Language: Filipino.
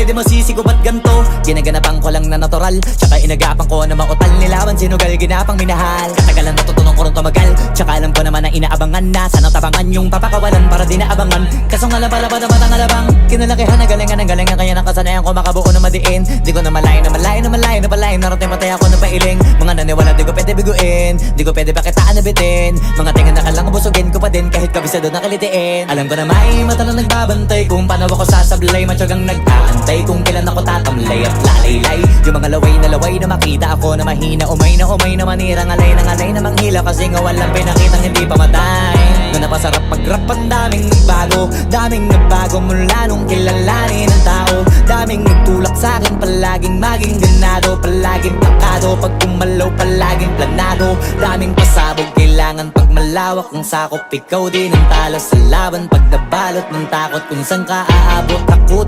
di masisi ko ba't ganto. Ginaganapan ko lang na natural, tsaka inagapan ko na mautal. Nilaban sinugal, ginapang minahal. Katagalan natutunan ko rin tumagal, tsaka alam ko naman na inaabangan na. Sanang tabangan yung papakawalan para di naabangan. Kaso nga labalabad naman ang alabang kinalakihan na galingan ng galingan. Kaya nakasanayan ko makabuo na madiin. Di ko na malayo na malayo na malayo na palayo. Narating matay ako na pailing. Mga naniwala di ko pwede biguin, di ko pwede pakitaan na bitin. Mga tingan na kalang busugin ko pa din kahit kabisado na kalitiin. Alam ko na may mata na nagbabantay kung paano ako sasablay. Matyagang nag-aantay kung kailan ako tatamlay at lalaylay. Yung mga laway na makita ako na mahina. Umay na manira, ngalay na manghila. Kasi nga walang pinakitang hindi pa matay. Na napasarap pag-rap ang daming nagbago mula nung kilalanin ng tao. Daming nagtulak sa'kin, palaging maging ganado. Palaging plakado, pag kumalaw palaging planado. Daming pasabog, kailangan pag malawak ang sakop. Ikaw din ang talo sa laban pag nabalot ng takot. Kung saan ka aabot ako